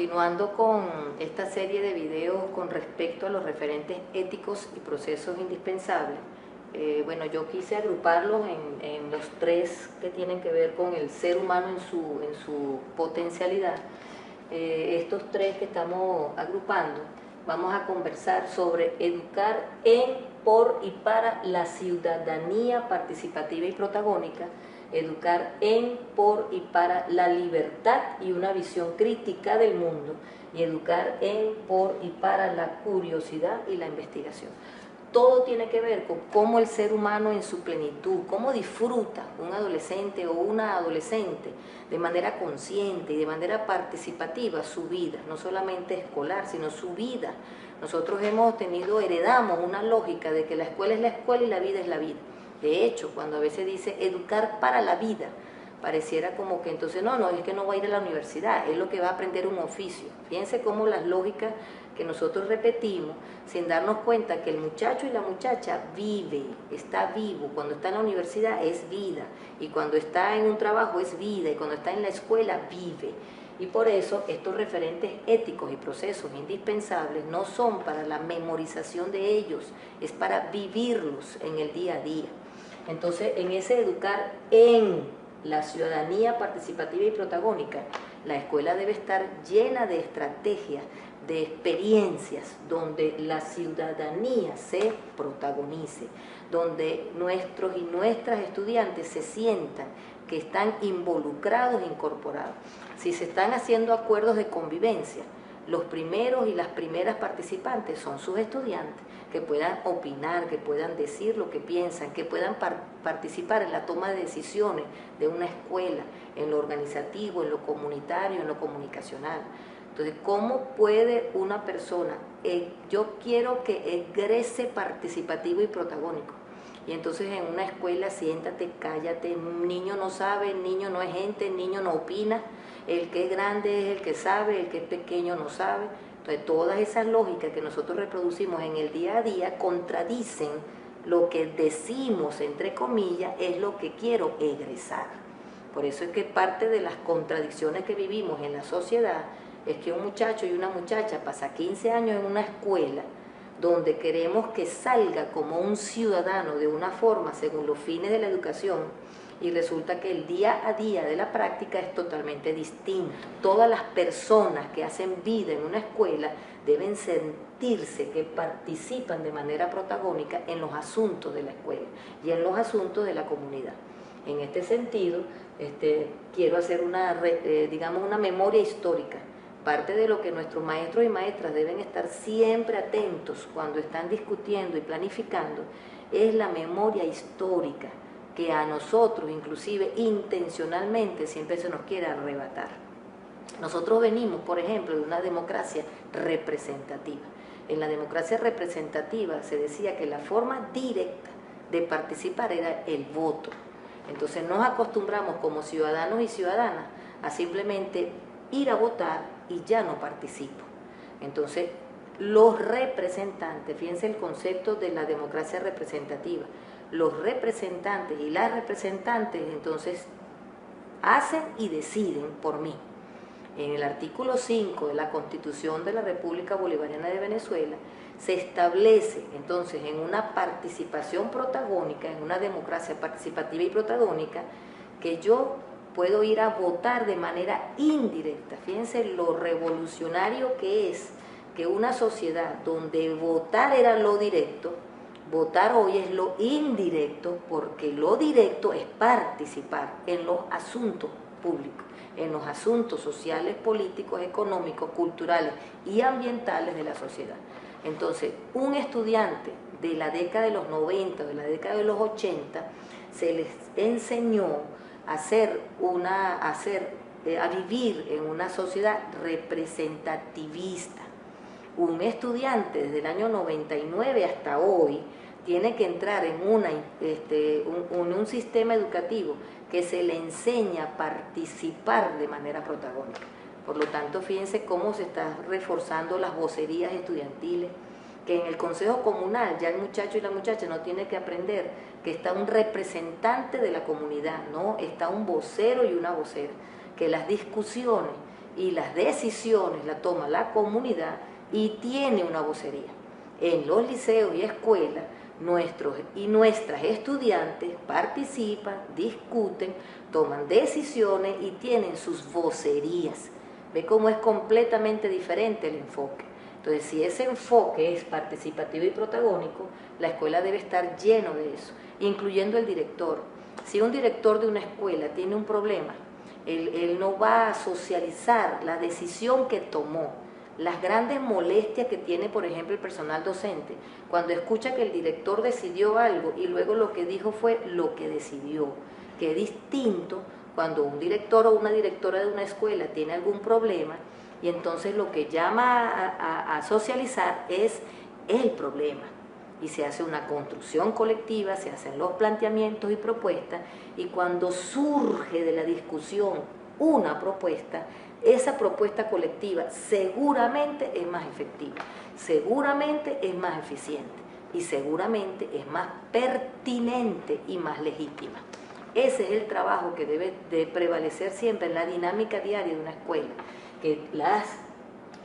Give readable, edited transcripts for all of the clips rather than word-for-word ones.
continuando con esta serie de videos con respecto a los referentes éticos y procesos indispensables, bueno, yo quise agruparlos en los tres que tienen que ver con el ser humano en su potencialidad. Estos tres que estamos agrupando, vamos a conversar sobre educar en, por y para la ciudadanía participativa y protagónica, educar en, por y para la libertad y una visión crítica del mundo, y educar en, por y para la curiosidad y la investigación. Todo tiene que ver con cómo el ser humano en su plenitud, cómo disfruta un adolescente o una adolescente de manera consciente y de manera participativa su vida, no solamente escolar, sino su vida. Nosotros heredamos una lógica de que la escuela es la escuela y la vida es la vida. De hecho, cuando a veces dice educar para la vida, pareciera como que entonces no, es que no va a ir a la universidad, es lo que va a aprender un oficio. Fíjense cómo las lógicas que nosotros repetimos, sin darnos cuenta que el muchacho y la muchacha está vivo, cuando está en la universidad es vida, y cuando está en un trabajo es vida, y cuando está en la escuela vive. Y por eso estos referentes éticos y procesos indispensables no son para la memorización de ellos, es para vivirlos en el día a día. Entonces, en ese educar en la ciudadanía participativa y protagónica, la escuela debe estar llena de estrategias, de experiencias, donde la ciudadanía se protagonice, donde nuestros y nuestras estudiantes se sientan que están involucrados e incorporados. Si se están haciendo acuerdos de convivencia, los primeros y las primeras participantes son sus estudiantes, que puedan opinar, que puedan decir lo que piensan, que puedan participar en la toma de decisiones de una escuela, en lo organizativo, en lo comunitario, en lo comunicacional. Entonces, ¿cómo puede una persona, yo quiero que egrese participativo y protagónico? Y entonces en una escuela, siéntate, cállate, el niño no sabe, el niño no es gente, el niño no opina, el que es grande es el que sabe, el que es pequeño no sabe. Entonces todas esas lógicas que nosotros reproducimos en el día a día contradicen lo que decimos, entre comillas, es lo que quiero egresar. Por eso es que parte de las contradicciones que vivimos en la sociedad es que un muchacho y una muchacha pasa 15 años en una escuela donde queremos que salga como un ciudadano de una forma según los fines de la educación, y resulta que el día a día de la práctica es totalmente distinto. Todas las personas que hacen vida en una escuela deben sentirse que participan de manera protagónica en los asuntos de la escuela y en los asuntos de la comunidad. En este sentido, quiero hacer una memoria histórica. Parte de lo que nuestros maestros y maestras deben estar siempre atentos cuando están discutiendo y planificando es la memoria histórica, que a nosotros, inclusive intencionalmente, siempre se nos quiere arrebatar. Nosotros venimos, por ejemplo, de una democracia representativa. En la democracia representativa se decía que la forma directa de participar era el voto. Entonces nos acostumbramos como ciudadanos y ciudadanas a simplemente ir a votar y ya no participo. Entonces, los representantes, fíjense el concepto de la democracia representativa, los representantes y las representantes entonces hacen y deciden por mí. En el artículo 5 de la Constitución de la República Bolivariana de Venezuela se establece entonces en una participación protagónica, en una democracia participativa y protagónica, que yo puedo ir a votar de manera indirecta. Fíjense lo revolucionario que es que una sociedad donde votar era lo directo, votar hoy es lo indirecto, porque lo directo es participar en los asuntos públicos, en los asuntos sociales, políticos, económicos, culturales y ambientales de la sociedad. Entonces, un estudiante de la década de los 90, de la década de los 80, se les enseñó a vivir en una sociedad representativista. Un estudiante desde el año 99 hasta hoy tiene que entrar en un sistema educativo que se le enseña a participar de manera protagónica. Por lo tanto, fíjense cómo se están reforzando las vocerías estudiantiles, que en el consejo comunal ya el muchacho y la muchacha no tienen que aprender que está un representante de la comunidad, no, está un vocero y una vocera, que las discusiones y las decisiones las toma la comunidad y tiene una vocería. En los liceos y escuelas, nuestros y nuestras estudiantes participan, discuten, toman decisiones y tienen sus vocerías. Ve cómo es completamente diferente el enfoque. Entonces, si ese enfoque es participativo y protagónico, la escuela debe estar lleno de eso, incluyendo el director. Si un director de una escuela tiene un problema, él no va a socializar la decisión que tomó, las grandes molestias que tiene, por ejemplo, el personal docente, cuando escucha que el director decidió algo y luego lo que dijo fue lo que decidió, que es distinto cuando un director o una directora de una escuela tiene algún problema y entonces lo que llama a socializar es el problema. Y se hace una construcción colectiva, se hacen los planteamientos y propuestas, y cuando surge de la discusión una propuesta, esa propuesta colectiva seguramente es más efectiva, seguramente es más eficiente y seguramente es más pertinente y más legítima. Ese es el trabajo que debe de prevalecer siempre en la dinámica diaria de una escuela, que las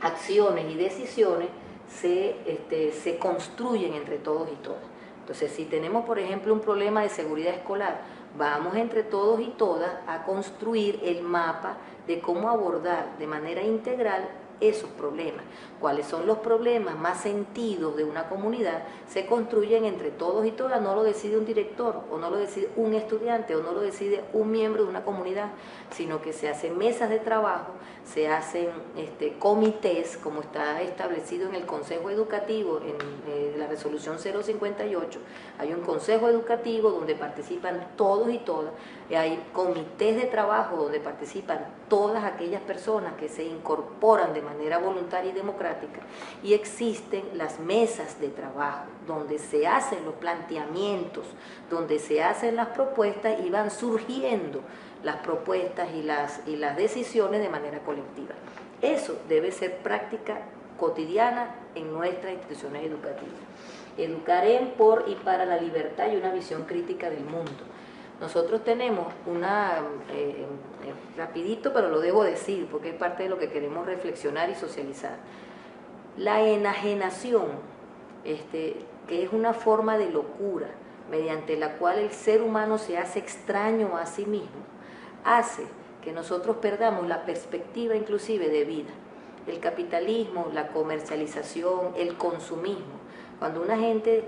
acciones y decisiones se construyen entre todos y todas. Entonces, si tenemos, por ejemplo, un problema de seguridad escolar, vamos entre todos y todas a construir el mapa de cómo abordar de manera integral esos problemas. Cuáles son los problemas más sentidos de una comunidad, se construyen entre todos y todas, no lo decide un director, o no lo decide un estudiante, o no lo decide un miembro de una comunidad, sino que se hacen mesas de trabajo, se hacen comités, como está establecido en el Consejo Educativo, en la resolución 058, hay un consejo educativo donde participan todos y todas, y hay comités de trabajo donde participan todas aquellas personas que se incorporan de manera voluntaria y democrática, y existen las mesas de trabajo donde se hacen los planteamientos, donde se hacen las propuestas y van surgiendo las propuestas y las decisiones de manera colectiva. Eso debe ser práctica cotidiana en nuestras instituciones educativas. Educar en, por y para la libertad y una visión crítica del mundo. Nosotros tenemos rapidito, pero lo debo decir porque es parte de lo que queremos reflexionar y socializar. La enajenación, que es una forma de locura mediante la cual el ser humano se hace extraño a sí mismo, hace que nosotros perdamos la perspectiva inclusive de vida. El capitalismo, la comercialización, el consumismo. Cuando una gente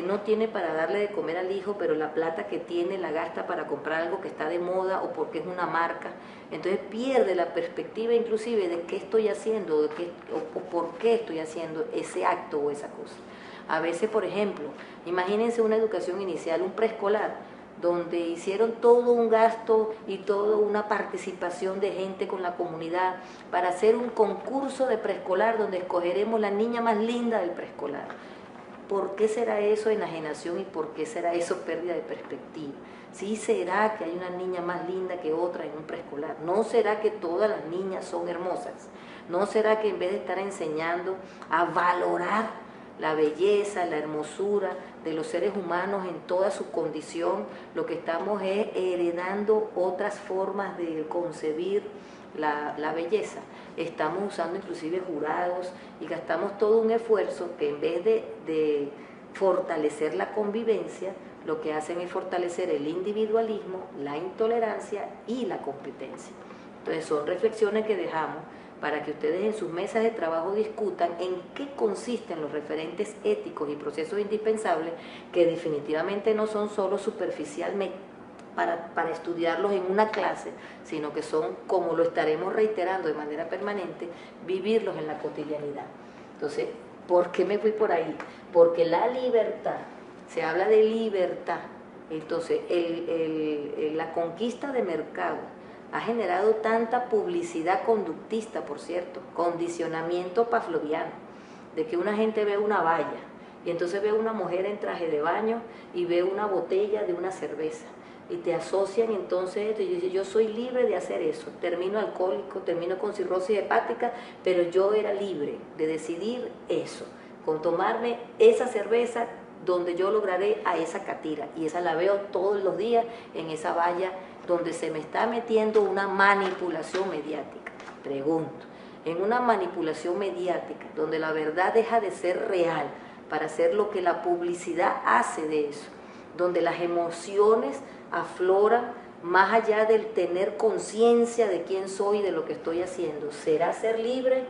no tiene para darle de comer al hijo, pero la plata que tiene la gasta para comprar algo que está de moda o porque es una marca, entonces pierde la perspectiva inclusive de qué estoy haciendo, o por qué estoy haciendo ese acto o esa cosa. A veces, por ejemplo, imagínense una educación inicial, un preescolar, donde hicieron todo un gasto y toda una participación de gente con la comunidad para hacer un concurso de preescolar donde escogeremos la niña más linda del preescolar. ¿Por qué será eso enajenación y por qué será eso pérdida de perspectiva? ¿Sí será que hay una niña más linda que otra en un preescolar? ¿No será que todas las niñas son hermosas? ¿No será que en vez de estar enseñando a valorar la belleza, la hermosura de los seres humanos en toda su condición, lo que estamos es heredando otras formas de concebir la belleza? Estamos usando inclusive jurados y gastamos todo un esfuerzo que en vez de fortalecer la convivencia, lo que hacen es fortalecer el individualismo, la intolerancia y la competencia. Entonces son reflexiones que dejamos para que ustedes en sus mesas de trabajo discutan en qué consisten los referentes éticos y procesos indispensables, que definitivamente no son solo superficialmente para estudiarlos en una clase, sino que son, como lo estaremos reiterando de manera permanente, vivirlos en la cotidianidad. Entonces, ¿por qué me fui por ahí? Porque la libertad, se habla de libertad, entonces la conquista de mercado ha generado tanta publicidad conductista, por cierto, condicionamiento pavloviano, de que una gente ve una valla y entonces ve una mujer en traje de baño y ve una botella de una cerveza y te asocian entonces y dices, yo soy libre de hacer eso, termino alcohólico, termino con cirrosis hepática, pero yo era libre de decidir eso, con tomarme esa cerveza donde yo lograré a esa catira, y esa la veo todos los días en esa valla donde se me está metiendo una manipulación mediática. Pregunto, en una manipulación mediática donde la verdad deja de ser real para hacer lo que la publicidad hace de eso, donde las emociones afloran más allá del tener conciencia de quién soy y de lo que estoy haciendo, ¿será ser libre?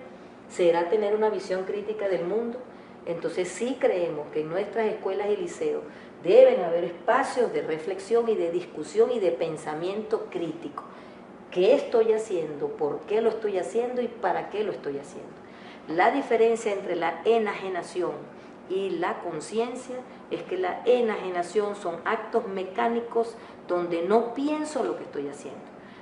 ¿Será tener una visión crítica del mundo? Entonces sí creemos que en nuestras escuelas y liceos deben haber espacios de reflexión y de discusión y de pensamiento crítico. ¿Qué estoy haciendo? ¿Por qué lo estoy haciendo? ¿Y para qué lo estoy haciendo? La diferencia entre la enajenación y la conciencia es que la enajenación son actos mecánicos donde no pienso lo que estoy haciendo.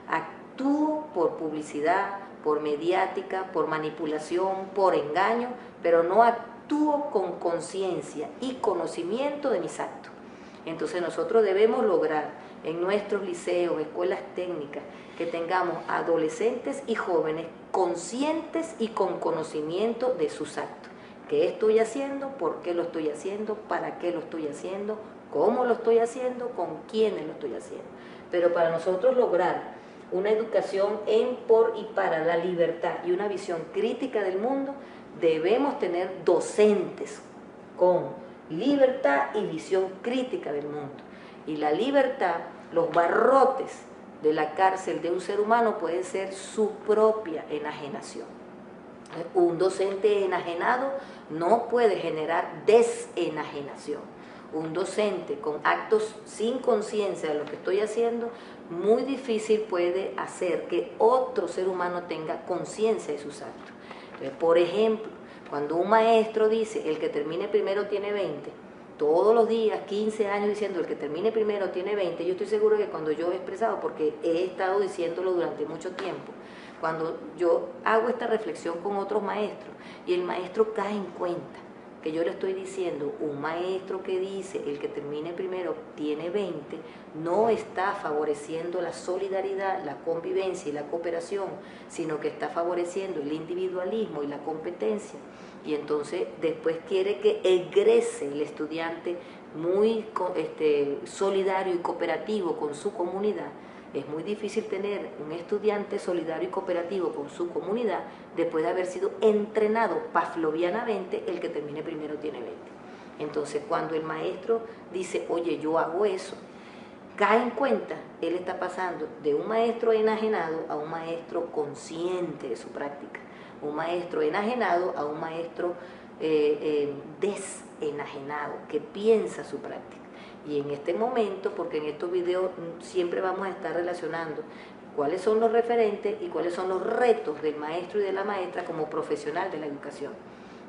Actúo por publicidad, por mediática, por manipulación, por engaño, pero no actúo con conciencia y conocimiento de mis actos. Entonces nosotros debemos lograr en nuestros liceos, escuelas técnicas, que tengamos adolescentes y jóvenes conscientes y con conocimiento de sus actos. ¿Qué estoy haciendo? ¿Por qué lo estoy haciendo? ¿Para qué lo estoy haciendo? ¿Cómo lo estoy haciendo? ¿Con quiénes lo estoy haciendo? Pero para nosotros lograr una educación en, por y para la libertad y una visión crítica del mundo, debemos tener docentes con libertad y visión crítica del mundo. Y la libertad, los barrotes de la cárcel de un ser humano puede ser su propia enajenación. Un docente enajenado no puede generar desenajenación. Un docente con actos sin conciencia de lo que estoy haciendo, muy difícil puede hacer que otro ser humano tenga conciencia de sus actos. Entonces, por ejemplo, cuando un maestro dice, el que termine primero tiene 20, todos los días, 15 años diciendo, el que termine primero tiene 20, yo estoy seguro que cuando yo he expresado, porque he estado diciéndolo durante mucho tiempo, cuando yo hago esta reflexión con otros maestros y el maestro cae en cuenta que yo le estoy diciendo, un maestro que dice el que termine primero tiene 20, no está favoreciendo la solidaridad, la convivencia y la cooperación, sino que está favoreciendo el individualismo y la competencia. Y entonces después quiere que egrese el estudiante muy solidario y cooperativo con su comunidad. Es muy difícil tener un estudiante solidario y cooperativo con su comunidad después de haber sido entrenado pavlovianamente, el que termine primero tiene 20. Entonces, cuando el maestro dice, oye, yo hago eso, cae en cuenta, él está pasando de un maestro enajenado a un maestro consciente de su práctica, un maestro enajenado a un maestro desenajenado, que piensa su práctica. Y en este momento, porque en estos videos siempre vamos a estar relacionando cuáles son los referentes y cuáles son los retos del maestro y de la maestra como profesional de la educación,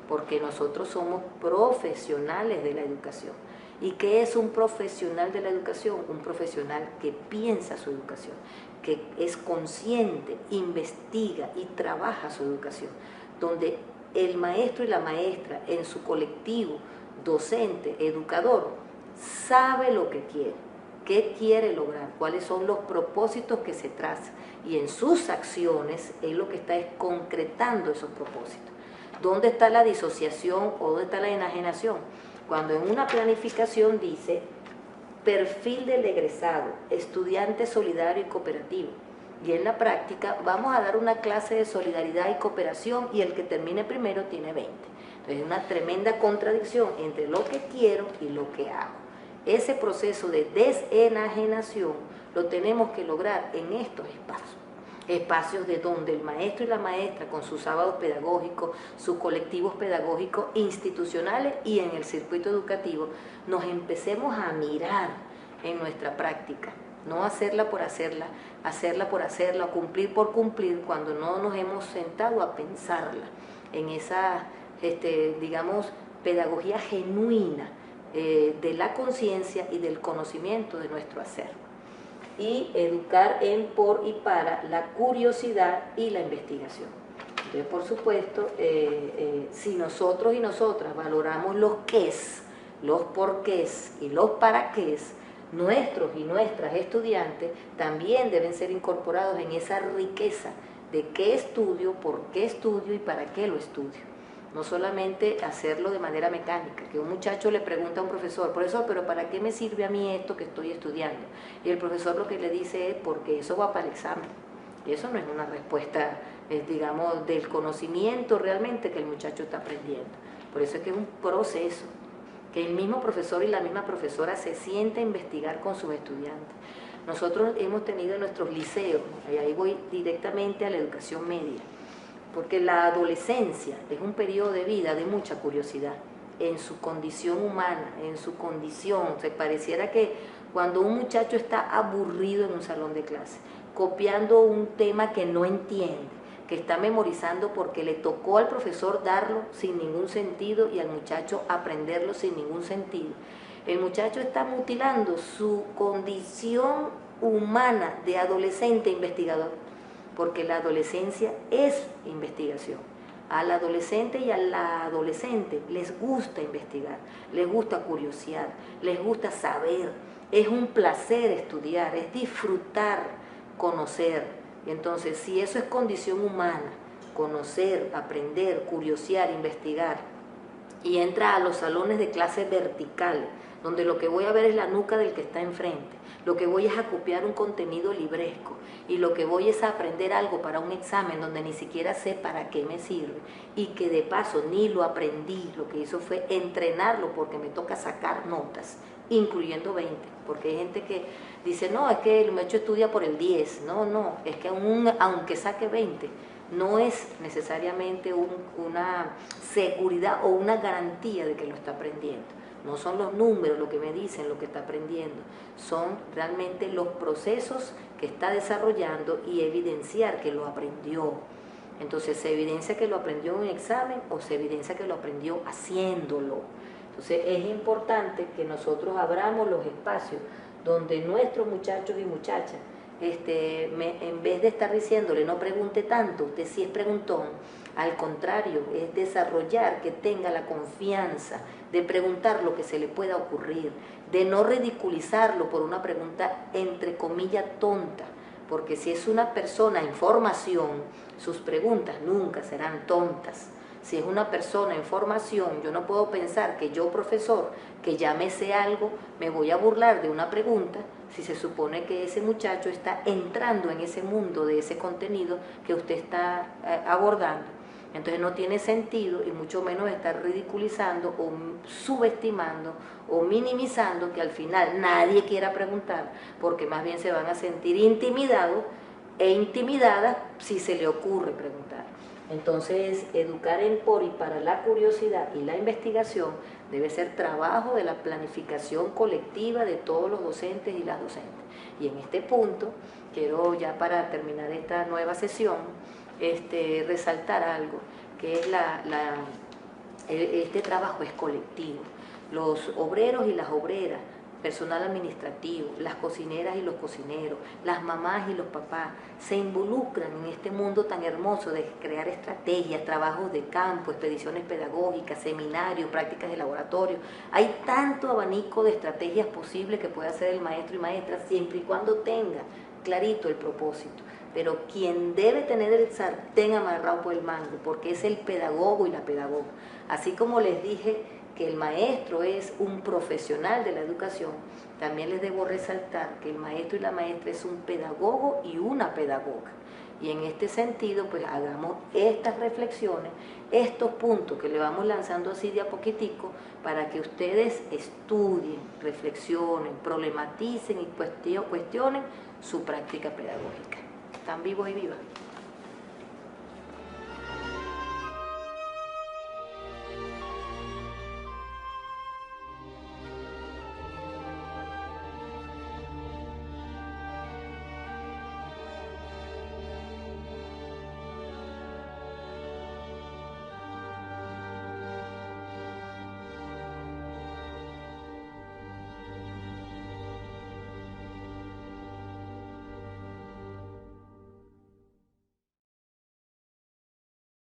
porque nosotros somos profesionales de la educación. ¿Y qué es un profesional de la educación? Un profesional que piensa su educación, que es consciente, investiga y trabaja su educación, donde el maestro y la maestra en su colectivo docente, educador, sabe lo que quiere, qué quiere lograr, cuáles son los propósitos que se trazan, y en sus acciones él lo que está es concretando esos propósitos. ¿Dónde está la disociación o dónde está la enajenación? Cuando en una planificación dice perfil del egresado, estudiante solidario y cooperativo, y en la práctica vamos a dar una clase de solidaridad y cooperación y el que termine primero tiene 20. Entonces es una tremenda contradicción entre lo que quiero y lo que hago. Ese proceso de desenajenación lo tenemos que lograr en estos espacios. Espacios de donde el maestro y la maestra con sus sábados pedagógicos, sus colectivos pedagógicos institucionales y en el circuito educativo, nos empecemos a mirar en nuestra práctica, no hacerla por hacerla, hacerla por hacerla, cumplir por cumplir, cuando no nos hemos sentado a pensarla en esa, digamos, pedagogía genuina de la conciencia y del conocimiento de nuestro hacer. Y educar en, por y para la curiosidad y la investigación. Entonces, por supuesto, si nosotros y nosotras valoramos los qués, los porqués y los para qués, nuestros y nuestras estudiantes también deben ser incorporados en esa riqueza de qué estudio, por qué estudio y para qué lo estudio. No solamente hacerlo de manera mecánica, que un muchacho le pregunta a un profesor, pero ¿para qué me sirve a mí esto que estoy estudiando? Y el profesor lo que le dice es, porque eso va para el examen. Y eso no es una respuesta digamos, del conocimiento realmente que el muchacho está aprendiendo. Por eso es que es un proceso, que el mismo profesor y la misma profesora se sienta a investigar con sus estudiantes. Nosotros hemos tenido en nuestros liceos, y ahí voy directamente a la educación media, porque la adolescencia es un periodo de vida de mucha curiosidad en su condición humana, en su condición. Se pareciera que cuando un muchacho está aburrido en un salón de clase, copiando un tema que no entiende, que está memorizando porque le tocó al profesor darlo sin ningún sentido y al muchacho aprenderlo sin ningún sentido, el muchacho está mutilando su condición humana de adolescente investigador, porque la adolescencia es investigación. Al adolescente y a la adolescente les gusta investigar, les gusta curiosear, les gusta saber, es un placer estudiar, es disfrutar, conocer. Y entonces, si eso es condición humana, conocer, aprender, curiosear, investigar, y entra a los salones de clase verticales, donde lo que voy a ver es la nuca del que está enfrente, lo que voy es a copiar un contenido libresco y lo que voy es a aprender algo para un examen donde ni siquiera sé para qué me sirve y que de paso ni lo aprendí, lo que hizo fue entrenarlo porque me toca sacar notas, incluyendo 20, porque hay gente que dice, no, es que el muchacho estudia por el 10, no, es que aunque saque 20, no es necesariamente una seguridad o una garantía de que lo está aprendiendo. No son los números lo que me dicen lo que está aprendiendo, son realmente los procesos que está desarrollando y evidenciar que lo aprendió. Entonces, ¿se evidencia que lo aprendió en un examen o se evidencia que lo aprendió haciéndolo? Entonces, es importante que nosotros abramos los espacios donde nuestros muchachos y muchachas, en vez de estar diciéndole no pregunte tanto, usted sí es preguntón, al contrario, es desarrollar que tenga la confianza de preguntar lo que se le pueda ocurrir, de no ridiculizarlo por una pregunta entre comillas tonta, porque si es una persona en formación, sus preguntas nunca serán tontas. Si es una persona en formación, yo no puedo pensar que yo, profesor, que ya me sé algo, me voy a burlar de una pregunta si se supone que ese muchacho está entrando en ese mundo de ese contenido que usted está abordando. Entonces no tiene sentido y mucho menos estar ridiculizando o subestimando o minimizando que al final nadie quiera preguntar, porque más bien se van a sentir intimidados e intimidadas si se le ocurre preguntar. Entonces, educar en por y para la curiosidad y la investigación debe ser trabajo de la planificación colectiva de todos los docentes y las docentes. Y en este punto, quiero ya para terminar esta nueva sesión, resaltar algo, que es este trabajo es colectivo. Los obreros y las obreras, personal administrativo, las cocineras y los cocineros, las mamás y los papás, se involucran en este mundo tan hermoso de crear estrategias, trabajos de campo, expediciones pedagógicas, seminarios, prácticas de laboratorio. Hay tanto abanico de estrategias posibles que puede hacer el maestro y maestra siempre y cuando tenga clarito el propósito. Pero quien debe tener el sartén amarrado por el mango, porque es el pedagogo y la pedagoga. Así como les dije que el maestro es un profesional de la educación, también les debo resaltar que el maestro y la maestra es un pedagogo y una pedagoga. Y en este sentido, pues hagamos estas reflexiones, estos puntos que le vamos lanzando así de a poquitico, para que ustedes estudien, reflexionen, problematicen y cuestionen su práctica pedagógica. ¿Están vivos y vivas?